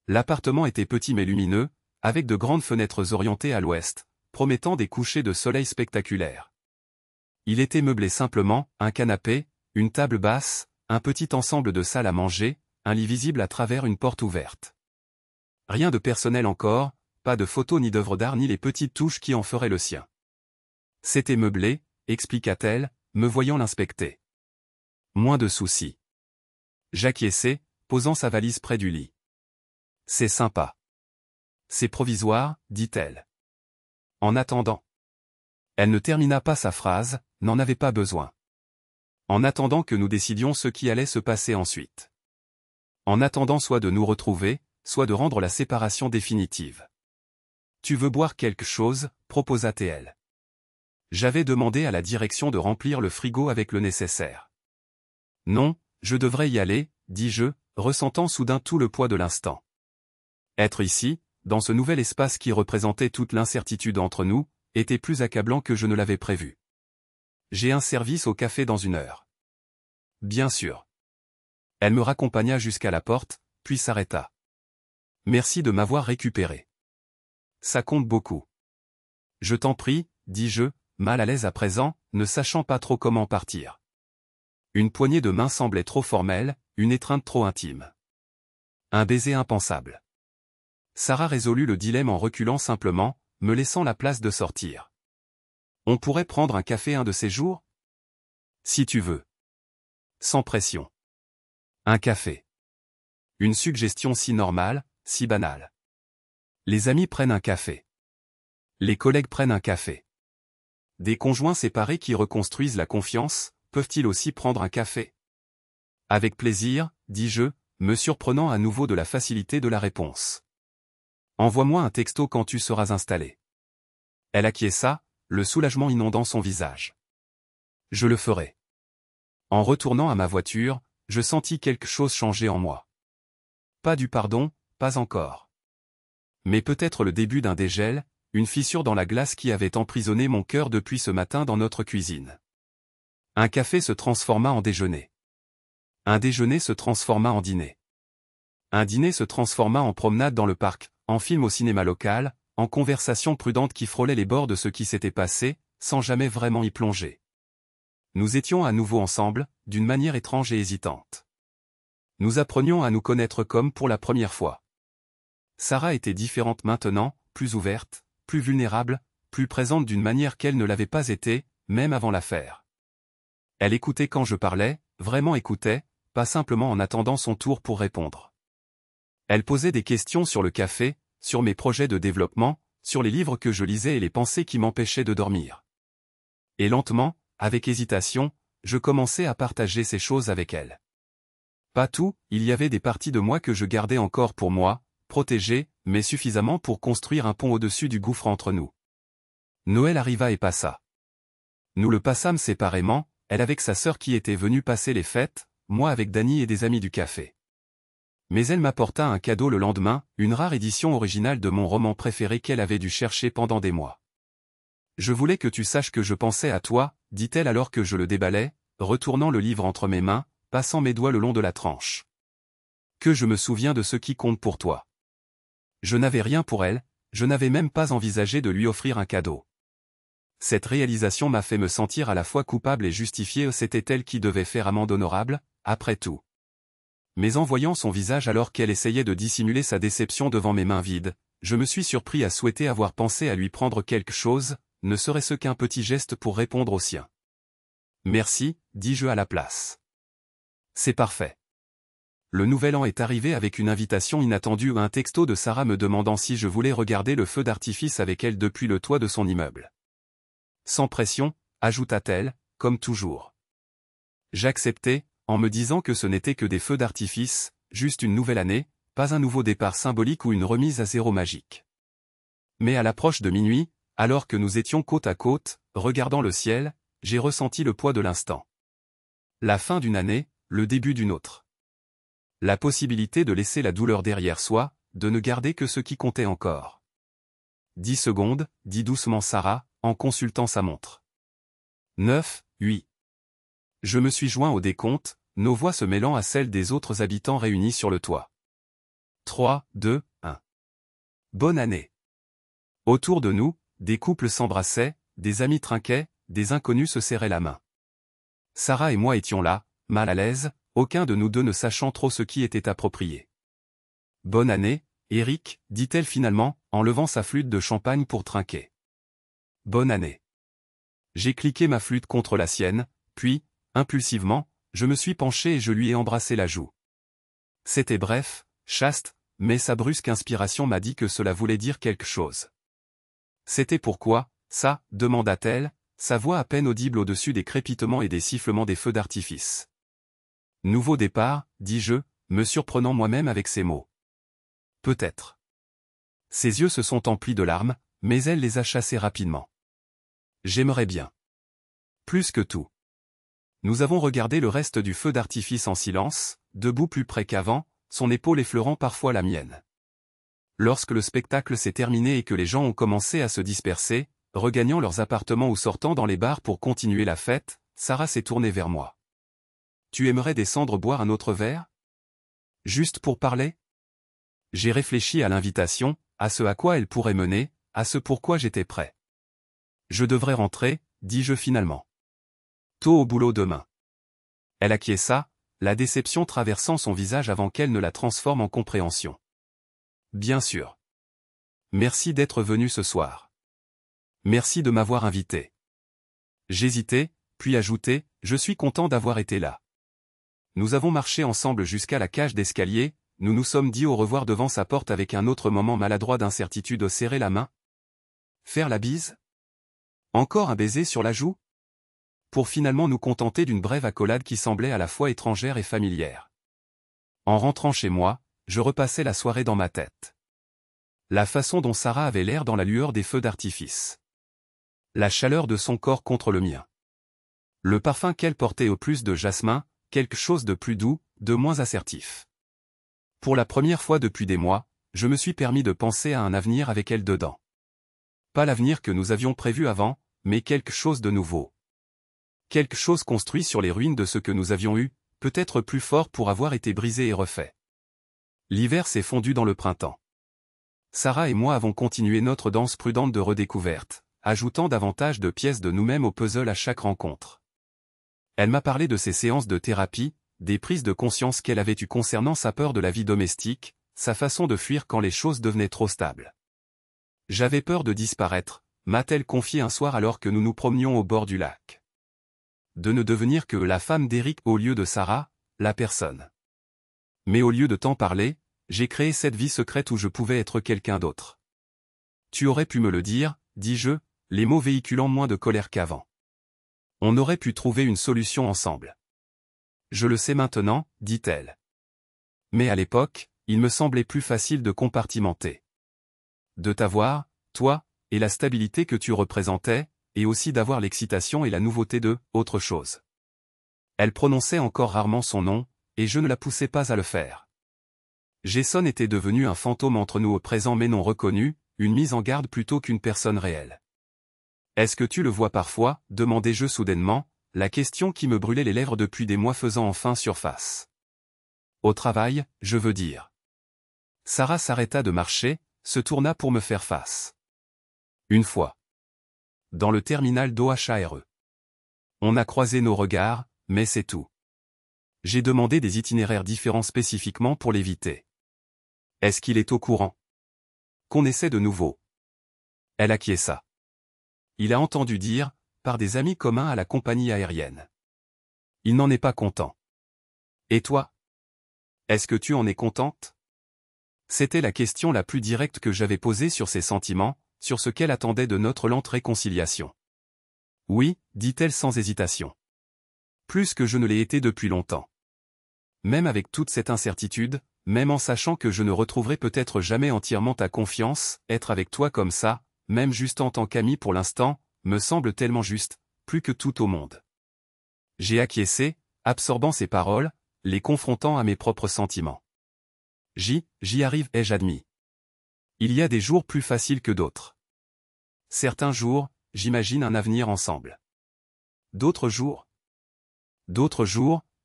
L'appartement était petit mais lumineux, avec de grandes fenêtres orientées à l'ouest, promettant des couchers de soleil spectaculaires. Il était meublé simplement, un canapé, une table basse, un petit ensemble de salles à manger, un lit visible à travers une porte ouverte. Rien de personnel encore, pas de photos ni d'œuvres d'art ni les petites touches qui en feraient le sien. C'était meublé, expliqua-t-elle, me voyant l'inspecter. Moins de soucis. J'acquiesçai, posant sa valise près du lit. C'est sympa. C'est provisoire, dit-elle. En attendant. Elle ne termina pas sa phrase, n'en avait pas besoin. En attendant que nous décidions ce qui allait se passer ensuite. En attendant soit de nous retrouver, soit de rendre la séparation définitive. Tu veux boire quelque chose, proposa-t-elle. J'avais demandé à la direction de remplir le frigo avec le nécessaire. Non, je devrais y aller, dis-je, ressentant soudain tout le poids de l'instant. Être ici, dans ce nouvel espace qui représentait toute l'incertitude entre nous, était plus accablant que je ne l'avais prévu. J'ai un service au café dans 1 heure. Bien sûr. Elle me raccompagna jusqu'à la porte, puis s'arrêta. Merci de m'avoir récupéré. Ça compte beaucoup. Je t'en prie, dis-je, mal à l'aise à présent, ne sachant pas trop comment partir. Une poignée de main semblait trop formelle, une étreinte trop intime. Un baiser impensable. Sarah résolut le dilemme en reculant simplement, me laissant la place de sortir. On pourrait prendre un café un de ces jours? Si tu veux. Sans pression. Un café. Une suggestion si normale, si banale. Les amis prennent un café. Les collègues prennent un café. Des conjoints séparés qui reconstruisent la confiance, peuvent-ils aussi prendre un café? Avec plaisir, dis-je, me surprenant à nouveau de la facilité de la réponse. Envoie-moi un texto quand tu seras installé. Elle acquiesça, le soulagement inondant son visage. Je le ferai. En retournant à ma voiture, je sentis quelque chose changer en moi. Pas du pardon, pas encore. Mais peut-être le début d'un dégel, une fissure dans la glace qui avait emprisonné mon cœur depuis ce matin dans notre cuisine. Un café se transforma en déjeuner. Un déjeuner se transforma en dîner. Un dîner se transforma en promenade dans le parc, en film au cinéma local, en conversation prudente qui frôlait les bords de ce qui s'était passé, sans jamais vraiment y plonger. Nous étions à nouveau ensemble, d'une manière étrange et hésitante. Nous apprenions à nous connaître comme pour la première fois. Sarah était différente maintenant, plus ouverte, plus vulnérable, plus présente d'une manière qu'elle ne l'avait pas été, même avant l'affaire. Elle écoutait quand je parlais, vraiment écoutait, pas simplement en attendant son tour pour répondre. Elle posait des questions sur le café, sur mes projets de développement, sur les livres que je lisais et les pensées qui m'empêchaient de dormir. Et lentement, avec hésitation, je commençais à partager ces choses avec elle. Pas tout, il y avait des parties de moi que je gardais encore pour moi, protégées, mais suffisamment pour construire un pont au-dessus du gouffre entre nous. Noël arriva et passa. Nous le passâmes séparément, elle avec sa sœur qui était venue passer les fêtes, moi avec Dany et des amis du café. Mais elle m'apporta un cadeau le lendemain, une rare édition originale de mon roman préféré qu'elle avait dû chercher pendant des mois. Je voulais que tu saches que je pensais à toi, dit-elle alors que je le déballais, retournant le livre entre mes mains, passant mes doigts le long de la tranche. Que je me souviens de ce qui compte pour toi. Je n'avais rien pour elle, je n'avais même pas envisagé de lui offrir un cadeau. Cette réalisation m'a fait me sentir à la fois coupable et justifié, c'était elle qui devait faire amende honorable, après tout. Mais en voyant son visage alors qu'elle essayait de dissimuler sa déception devant mes mains vides, je me suis surpris à souhaiter avoir pensé à lui prendre quelque chose, ne serait-ce qu'un petit geste pour répondre au sien. Merci, dis-je à la place. C'est parfait. Le nouvel an est arrivé avec une invitation inattendue ou un texto de Sarah me demandant si je voulais regarder le feu d'artifice avec elle depuis le toit de son immeuble. Sans pression, ajouta-t-elle, comme toujours. J'acceptai, en me disant que ce n'était que des feux d'artifice, juste une nouvelle année, pas un nouveau départ symbolique ou une remise à zéro magique. Mais à l'approche de minuit, alors que nous étions côte à côte, regardant le ciel, j'ai ressenti le poids de l'instant. La fin d'une année, le début d'une autre. La possibilité de laisser la douleur derrière soi, de ne garder que ce qui comptait encore. 10 secondes, dit doucement Sarah, en consultant sa montre. 9, 8. Je me suis joint au décompte, nos voix se mêlant à celles des autres habitants réunis sur le toit. 3, 2, 1. Bonne année. Autour de nous, des couples s'embrassaient, des amis trinquaient, des inconnus se serraient la main. Sarah et moi étions là, mal à l'aise, aucun de nous deux ne sachant trop ce qui était approprié. Bonne année, Eric, dit-elle finalement, en levant sa flûte de champagne pour trinquer. Bonne année. J'ai cliqué ma flûte contre la sienne, puis, impulsivement, je me suis penché et je lui ai embrassé la joue. C'était bref, chaste, mais sa brusque inspiration m'a dit que cela voulait dire quelque chose. C'était pourquoi, ça, demanda-t-elle, sa voix à peine audible au-dessus des crépitements et des sifflements des feux d'artifice. Nouveau départ, dis-je, me surprenant moi-même avec ces mots. Peut-être. Ses yeux se sont emplis de larmes, mais elle les a chassés rapidement. J'aimerais bien. Plus que tout. Nous avons regardé le reste du feu d'artifice en silence, debout plus près qu'avant, son épaule effleurant parfois la mienne. Lorsque le spectacle s'est terminé et que les gens ont commencé à se disperser, regagnant leurs appartements ou sortant dans les bars pour continuer la fête, Sarah s'est tournée vers moi. Tu aimerais descendre boire un autre verre? Juste pour parler? J'ai réfléchi à l'invitation, à ce à quoi elle pourrait mener, à ce pourquoi j'étais prêt. Je devrais rentrer, dis-je finalement. Tôt au boulot demain. Elle acquiesça, la déception traversant son visage avant qu'elle ne la transforme en compréhension. Bien sûr. Merci d'être venu ce soir. Merci de m'avoir invité. J'hésitais, puis ajoutai, je suis content d'avoir été là. Nous avons marché ensemble jusqu'à la cage d'escalier, nous nous sommes dit au revoir devant sa porte avec un autre moment maladroit d'incertitude serrer la main. Faire la bise? Encore un baiser sur la joue? Pour finalement nous contenter d'une brève accolade qui semblait à la fois étrangère et familière. En rentrant chez moi, je repassais la soirée dans ma tête. La façon dont Sarah avait l'air dans la lueur des feux d'artifice. La chaleur de son corps contre le mien. Le parfum qu'elle portait au plus de jasmin, quelque chose de plus doux, de moins assertif. Pour la première fois depuis des mois, je me suis permis de penser à un avenir avec elle dedans. Pas l'avenir que nous avions prévu avant, mais quelque chose de nouveau. Quelque chose construit sur les ruines de ce que nous avions eu, peut-être plus fort pour avoir été brisé et refait. L'hiver s'est fondu dans le printemps. Sarah et moi avons continué notre danse prudente de redécouverte, ajoutant davantage de pièces de nous-mêmes au puzzle à chaque rencontre. Elle m'a parlé de ses séances de thérapie, des prises de conscience qu'elle avait eues concernant sa peur de la vie domestique, sa façon de fuir quand les choses devenaient trop stables. J'avais peur de disparaître, m'a-t-elle confié un soir alors que nous nous promenions au bord du lac. De ne devenir que la femme d'Éric au lieu de Sarah, la personne. Mais au lieu de t'en parler, j'ai créé cette vie secrète où je pouvais être quelqu'un d'autre. Tu aurais pu me le dire, dis-je, les mots véhiculant moins de colère qu'avant. On aurait pu trouver une solution ensemble. Je le sais maintenant, dit-elle. Mais à l'époque, il me semblait plus facile de compartimenter. De t'avoir, toi, et la stabilité que tu représentais, et aussi d'avoir l'excitation et la nouveauté de autre chose. Elle prononçait encore rarement son nom, et je ne la poussais pas à le faire. Jason était devenu un fantôme entre nous au présent mais non reconnu, une mise en garde plutôt qu'une personne réelle. Est-ce que tu le vois parfois, demandai-je soudainement, la question qui me brûlait les lèvres depuis des mois faisant enfin surface. Au travail, je veux dire. Sarah s'arrêta de marcher, se tourna pour me faire face. Une fois. Dans le terminal d'OHARE. On a croisé nos regards, mais c'est tout. J'ai demandé des itinéraires différents spécifiquement pour l'éviter. Est-ce qu'il est au courant? Qu'on essaie de nouveau. Elle acquiesça. Il a entendu dire, par des amis communs à la compagnie aérienne. Il n'en est pas content. Et toi? Est-ce que tu en es contente? C'était la question la plus directe que j'avais posée sur ses sentiments, sur ce qu'elle attendait de notre lente réconciliation. Oui, dit-elle sans hésitation. Plus que je ne l'ai été depuis longtemps. Même avec toute cette incertitude, même en sachant que je ne retrouverai peut-être jamais entièrement ta confiance, être avec toi comme ça, même juste en tant qu'ami pour l'instant, me semble tellement juste, plus que tout au monde. J'ai acquiescé, absorbant ses paroles, les confrontant à mes propres sentiments. J'y arrive, ai-je admis. Il y a des jours plus faciles que d'autres. Certains jours, j'imagine un avenir ensemble. D'autres jours,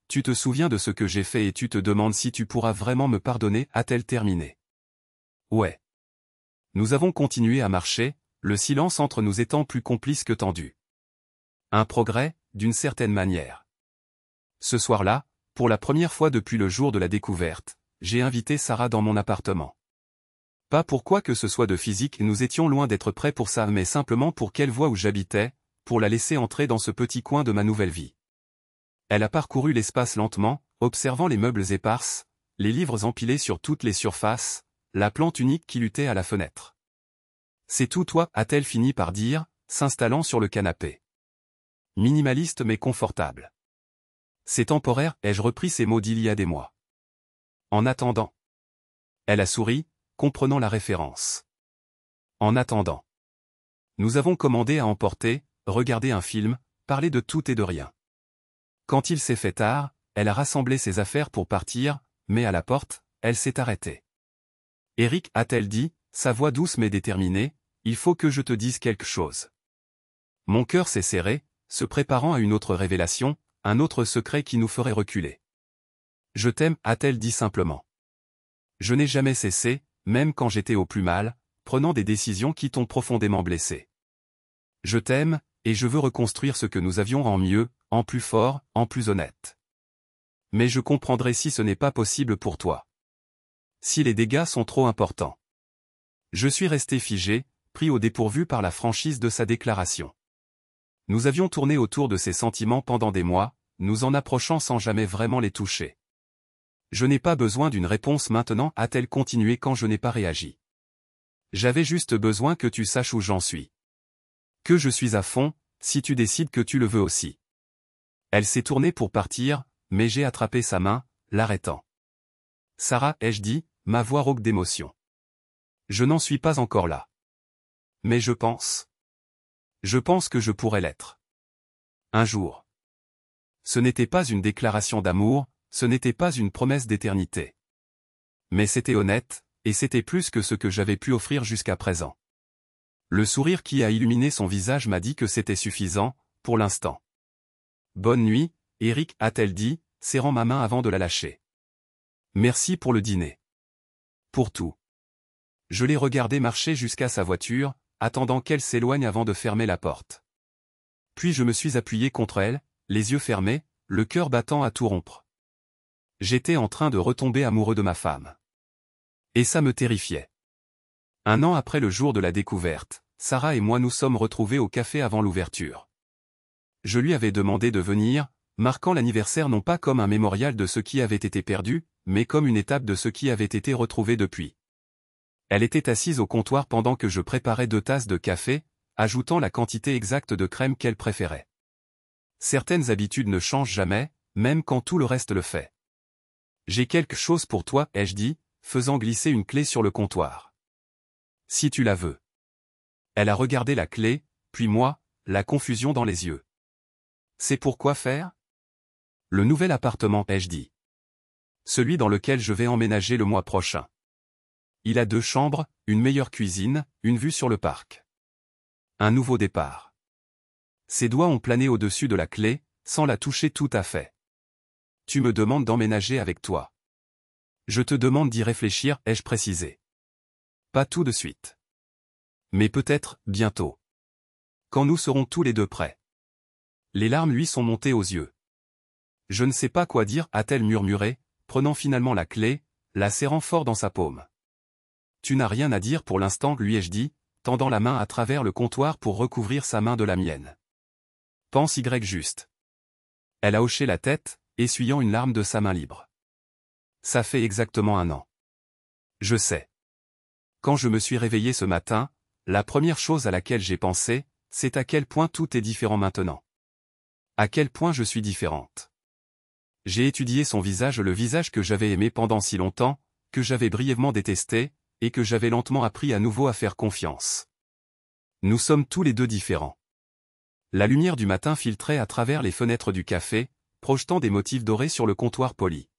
tu te souviens de ce que j'ai fait et tu te demandes si tu pourras vraiment me pardonner, a-t-elle terminé. Ouais. Nous avons continué à marcher, le silence entre nous étant plus complice que tendu. Un progrès, d'une certaine manière. Ce soir-là, pour la première fois depuis le jour de la découverte, j'ai invité Sarah dans mon appartement. Pas pour quoi que ce soit de physique, nous étions loin d'être prêts pour ça, mais simplement pour qu'elle voie où j'habitais, pour la laisser entrer dans ce petit coin de ma nouvelle vie. Elle a parcouru l'espace lentement, observant les meubles épars, les livres empilés sur toutes les surfaces, la plante unique qui luttait à la fenêtre. C'est tout toi, a-t-elle fini par dire, s'installant sur le canapé. Minimaliste mais confortable. C'est temporaire, ai-je repris ces mots d'il y a des mois. En attendant. Elle a souri, comprenant la référence. En attendant. Nous avons commandé à emporter, regardé un film, parlé de tout et de rien. Quand il s'est fait tard, elle a rassemblé ses affaires pour partir, mais à la porte, elle s'est arrêtée. Eric, a-t-elle dit, sa voix douce mais déterminée, il faut que je te dise quelque chose. Mon cœur s'est serré, se préparant à une autre révélation, un autre secret qui nous ferait reculer. Je t'aime, a-t-elle dit simplement. Je n'ai jamais cessé, même quand j'étais au plus mal, prenant des décisions qui t'ont profondément blessé. Je t'aime, et je veux reconstruire ce que nous avions en mieux, en plus fort, en plus honnête. Mais je comprendrai si ce n'est pas possible pour toi. Si les dégâts sont trop importants. Je suis resté figé, pris au dépourvu par la franchise de sa déclaration. Nous avions tourné autour de ses sentiments pendant des mois, nous en approchant sans jamais vraiment les toucher. Je n'ai pas besoin d'une réponse maintenant, a-t-elle continué quand je n'ai pas réagi. J'avais juste besoin que tu saches où j'en suis. Que je suis à fond, si tu décides que tu le veux aussi. Elle s'est tournée pour partir, mais j'ai attrapé sa main, l'arrêtant. Sarah, ai-je dit, ma voix rauque d'émotion. Je n'en suis pas encore là. Mais je pense. Je pense que je pourrais l'être. Un jour. Ce n'était pas une déclaration d'amour, ce n'était pas une promesse d'éternité. Mais c'était honnête, et c'était plus que ce que j'avais pu offrir jusqu'à présent. Le sourire qui a illuminé son visage m'a dit que c'était suffisant, pour l'instant. Bonne nuit, Eric, a-t-elle dit, serrant ma main avant de la lâcher. Merci pour le dîner. Pour tout. Je l'ai regardé marcher jusqu'à sa voiture, attendant qu'elle s'éloigne avant de fermer la porte. Puis je me suis appuyé contre elle, les yeux fermés, le cœur battant à tout rompre. J'étais en train de retomber amoureux de ma femme. Et ça me terrifiait. 1 an après le jour de la découverte, Sarah et moi nous sommes retrouvés au café avant l'ouverture. Je lui avais demandé de venir, marquant l'anniversaire non pas comme un mémorial de ce qui avait été perdu, mais comme une étape de ce qui avait été retrouvé depuis. Elle était assise au comptoir pendant que je préparais 2 tasses de café, ajoutant la quantité exacte de crème qu'elle préférait. Certaines habitudes ne changent jamais, même quand tout le reste le fait. J'ai quelque chose pour toi, ai-je dit, faisant glisser une clé sur le comptoir. Si tu la veux. Elle a regardé la clé, puis moi, la confusion dans les yeux. C'est pour quoi faire? Le nouvel appartement, ai-je dit. Celui dans lequel je vais emménager le mois prochain. Il a 2 chambres, une meilleure cuisine, une vue sur le parc. Un nouveau départ. Ses doigts ont plané au-dessus de la clé, sans la toucher tout à fait. Tu me demandes d'emménager avec toi. Je te demande d'y réfléchir, ai-je précisé. Pas tout de suite. Mais peut-être, bientôt. Quand nous serons tous les 2 prêts. Les larmes lui sont montées aux yeux. Je ne sais pas quoi dire, a-t-elle murmuré, prenant finalement la clé, la serrant fort dans sa paume. Tu n'as rien à dire pour l'instant, lui ai-je dit, tendant la main à travers le comptoir pour recouvrir sa main de la mienne. Pense Y juste. Elle a hoché la tête, essuyant une larme de sa main libre. Ça fait exactement 1 an. Je sais. Quand je me suis réveillé ce matin, la première chose à laquelle j'ai pensé, c'est à quel point tout est différent maintenant. À quel point je suis différente. J'ai étudié son visage, le visage que j'avais aimé pendant si longtemps, que j'avais brièvement détesté, et que j'avais lentement appris à nouveau à faire confiance. Nous sommes tous les 2 différents. La lumière du matin filtrait à travers les fenêtres du café, projetant des motifs dorés sur le comptoir poli.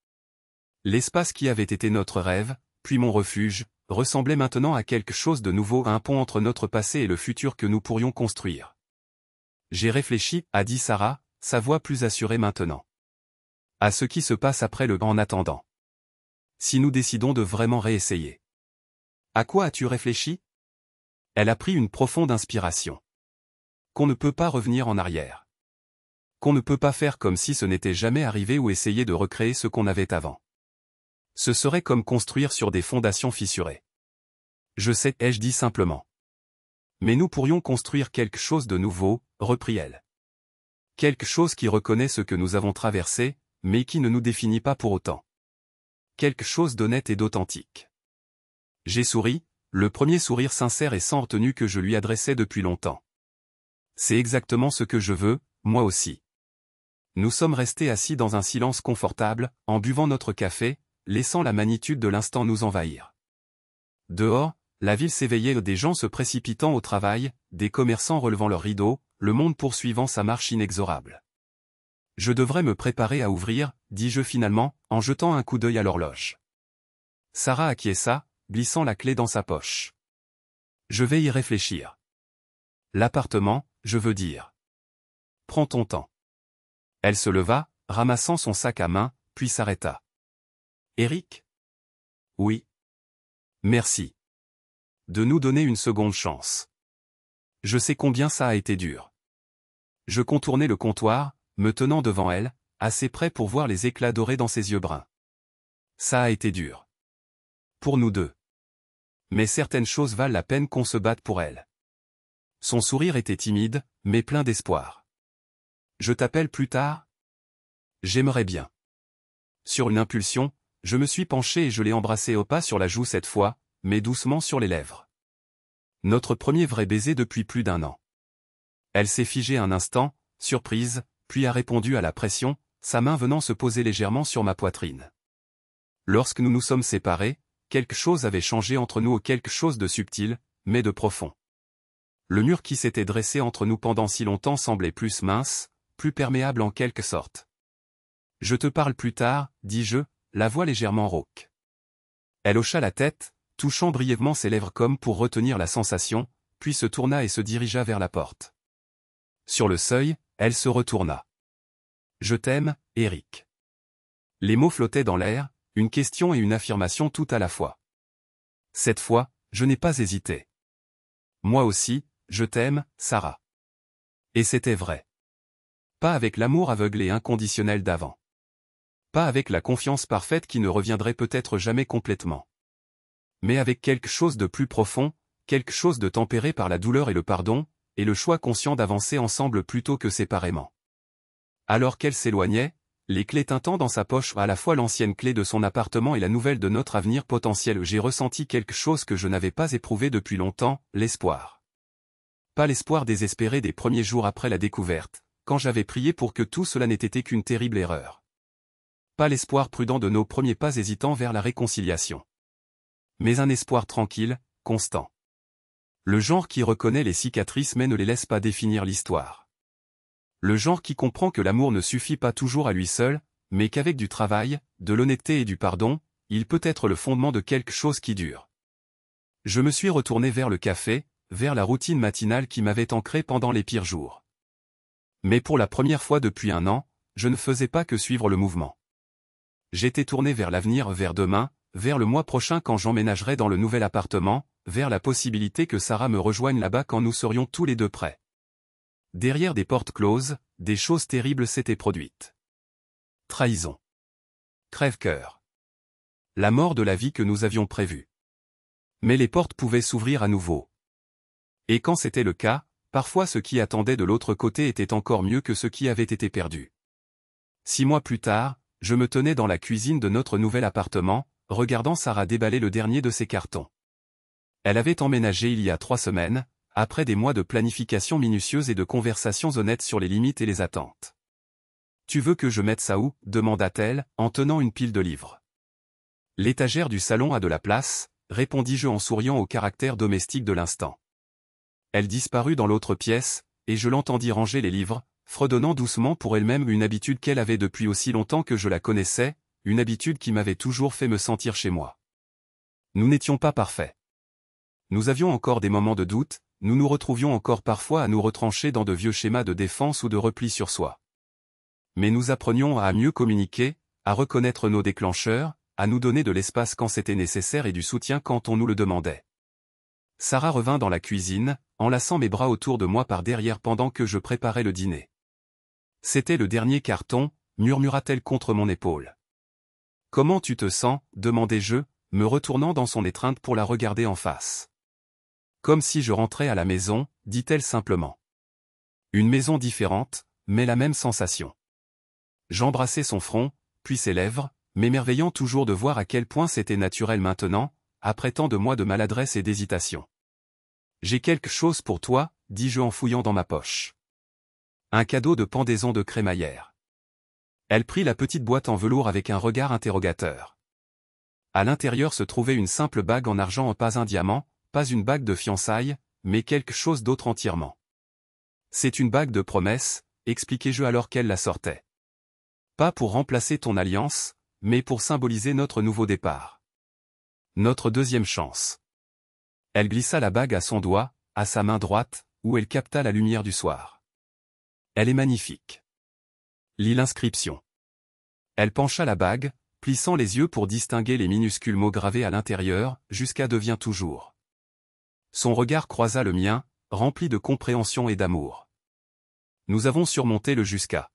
L'espace qui avait été notre rêve, puis mon refuge, ressemblait maintenant à quelque chose de nouveau, un pont entre notre passé et le futur que nous pourrions construire. J'ai réfléchi, a dit Sarah, sa voix plus assurée maintenant. À ce qui se passe après le en attendant. Si nous décidons de vraiment réessayer. À quoi as-tu réfléchi? Elle a pris une profonde inspiration. Qu'on ne peut pas revenir en arrière. Qu'on ne peut pas faire comme si ce n'était jamais arrivé ou essayer de recréer ce qu'on avait avant. Ce serait comme construire sur des fondations fissurées. Je sais, ai-je dit simplement. Mais nous pourrions construire quelque chose de nouveau, reprit-elle. Quelque chose qui reconnaît ce que nous avons traversé, mais qui ne nous définit pas pour autant. Quelque chose d'honnête et d'authentique. J'ai souri, le premier sourire sincère et sans retenue que je lui adressais depuis longtemps. C'est exactement ce que je veux, moi aussi. Nous sommes restés assis dans un silence confortable, en buvant notre café, laissant la magnitude de l'instant nous envahir. Dehors, la ville s'éveillait, des gens se précipitant au travail, des commerçants relevant leurs rideaux, le monde poursuivant sa marche inexorable. Je devrais me préparer à ouvrir, dis-je finalement, en jetant un coup d'œil à l'horloge. Sarah acquiesça, glissant la clé dans sa poche. Je vais y réfléchir. L'appartement, je veux dire. Prends ton temps. Elle se leva, ramassant son sac à main, puis s'arrêta. Eric? Oui. Merci. De nous donner une seconde chance. Je sais combien ça a été dur. Je contournais le comptoir, me tenant devant elle, assez près pour voir les éclats dorés dans ses yeux bruns. Ça a été dur. Pour nous deux. Mais certaines choses valent la peine qu'on se batte pour elles. Son sourire était timide, mais plein d'espoir. Je t'appelle plus tard? J'aimerais bien. Sur une impulsion, je me suis penché et je l'ai embrassé au pas sur la joue cette fois, mais doucement sur les lèvres. Notre premier vrai baiser depuis plus d'1 an. Elle s'est figée un instant, surprise, puis a répondu à la pression, sa main venant se poser légèrement sur ma poitrine. Lorsque nous nous sommes séparés, quelque chose avait changé entre nous, quelque chose de subtil, mais de profond. Le mur qui s'était dressé entre nous pendant si longtemps semblait plus mince, plus perméable en quelque sorte. Je te parle plus tard, dis-je, la voix légèrement rauque. Elle hocha la tête, touchant brièvement ses lèvres comme pour retenir la sensation, puis se tourna et se dirigea vers la porte. Sur le seuil, elle se retourna. Je t'aime, Eric. Les mots flottaient dans l'air, une question et une affirmation tout à la fois. Cette fois, je n'ai pas hésité. Moi aussi, je t'aime, Sarah. Et c'était vrai. Pas avec l'amour aveugle et inconditionnel d'avant. Pas avec la confiance parfaite qui ne reviendrait peut-être jamais complètement. Mais avec quelque chose de plus profond, quelque chose de tempéré par la douleur et le pardon, et le choix conscient d'avancer ensemble plutôt que séparément. Alors qu'elle s'éloignait, les clés tintant dans sa poche, à la fois l'ancienne clé de son appartement et la nouvelle de notre avenir potentiel, j'ai ressenti quelque chose que je n'avais pas éprouvé depuis longtemps, l'espoir. Pas l'espoir désespéré des premiers jours après la découverte, quand j'avais prié pour que tout cela n'ait été qu'une terrible erreur. Pas l'espoir prudent de nos premiers pas hésitants vers la réconciliation. Mais un espoir tranquille, constant. Le genre qui reconnaît les cicatrices mais ne les laisse pas définir l'histoire. Le genre qui comprend que l'amour ne suffit pas toujours à lui seul, mais qu'avec du travail, de l'honnêteté et du pardon, il peut être le fondement de quelque chose qui dure. Je me suis retourné vers le café, vers la routine matinale qui m'avait ancré pendant les pires jours. Mais pour la première fois depuis 1 an, je ne faisais pas que suivre le mouvement. J'étais tourné vers l'avenir, vers demain, vers le mois prochain quand j'emménagerai dans le nouvel appartement, vers la possibilité que Sarah me rejoigne là-bas quand nous serions tous les deux prêts. Derrière des portes closes, des choses terribles s'étaient produites. Trahison. Crève-cœur. La mort de la vie que nous avions prévue. Mais les portes pouvaient s'ouvrir à nouveau. Et quand c'était le cas, parfois ce qui attendait de l'autre côté était encore mieux que ce qui avait été perdu. 6 mois plus tard, je me tenais dans la cuisine de notre nouvel appartement, regardant Sarah déballer le dernier de ses cartons. Elle avait emménagé il y a 3 semaines, après des mois de planification minutieuse et de conversations honnêtes sur les limites et les attentes. « Tu veux que je mette ça où ?» demanda-t-elle, en tenant une pile de livres. « L'étagère du salon a de la place », répondis-je en souriant au caractère domestique de l'instant. Elle disparut dans l'autre pièce, et je l'entendis ranger les livres, fredonnant doucement pour elle-même une habitude qu'elle avait depuis aussi longtemps que je la connaissais, une habitude qui m'avait toujours fait me sentir chez moi. Nous n'étions pas parfaits. Nous avions encore des moments de doute, nous nous retrouvions encore parfois à nous retrancher dans de vieux schémas de défense ou de repli sur soi. Mais nous apprenions à mieux communiquer, à reconnaître nos déclencheurs, à nous donner de l'espace quand c'était nécessaire et du soutien quand on nous le demandait. Sarah revint dans la cuisine, enlaçant mes bras autour de moi par derrière pendant que je préparais le dîner. « C'était le dernier carton », murmura-t-elle contre mon épaule. « Comment tu te sens ?» demandai-je, me retournant dans son étreinte pour la regarder en face. « Comme si je rentrais à la maison », dit-elle simplement. Une maison différente, mais la même sensation. J'embrassai son front, puis ses lèvres, m'émerveillant toujours de voir à quel point c'était naturel maintenant, après tant de mois de maladresse et d'hésitation. « J'ai quelque chose pour toi, dis-je en fouillant dans ma poche. Un cadeau de pendaison de crémaillère. Elle prit la petite boîte en velours avec un regard interrogateur. À l'intérieur se trouvait une simple bague en argent, pas un diamant, pas une bague de fiançailles, mais quelque chose d'autre entièrement. C'est une bague de promesse, expliquai-je alors qu'elle la sortait. Pas pour remplacer ton alliance, mais pour symboliser notre nouveau départ. Notre deuxième chance. Elle glissa la bague à son doigt, à sa main droite, où elle capta la lumière du soir. Elle est magnifique. Lis l'inscription. Elle pencha la bague, plissant les yeux pour distinguer les minuscules mots gravés à l'intérieur, jusqu'à devient toujours. Son regard croisa le mien, rempli de compréhension et d'amour. Nous avons surmonté le jusqu'à.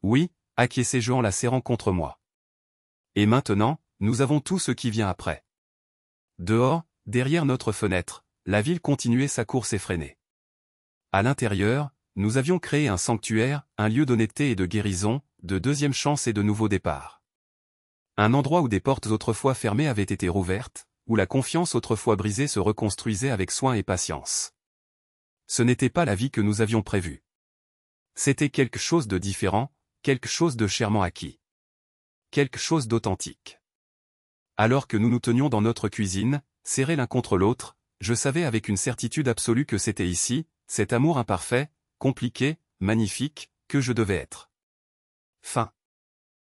Oui, acquiesçai-je en la serrant contre moi. Et maintenant, nous avons tout ce qui vient après. Dehors, derrière notre fenêtre, la ville continuait sa course effrénée. À l'intérieur, nous avions créé un sanctuaire, un lieu d'honnêteté et de guérison, de deuxième chance et de nouveau départ. Un endroit où des portes autrefois fermées avaient été rouvertes, où la confiance autrefois brisée se reconstruisait avec soin et patience. Ce n'était pas la vie que nous avions prévue. C'était quelque chose de différent, quelque chose de chèrement acquis. Quelque chose d'authentique. Alors que nous nous tenions dans notre cuisine, serrés l'un contre l'autre, je savais avec une certitude absolue que c'était ici, cet amour imparfait, compliqué, magnifique, que je devais être. Fin.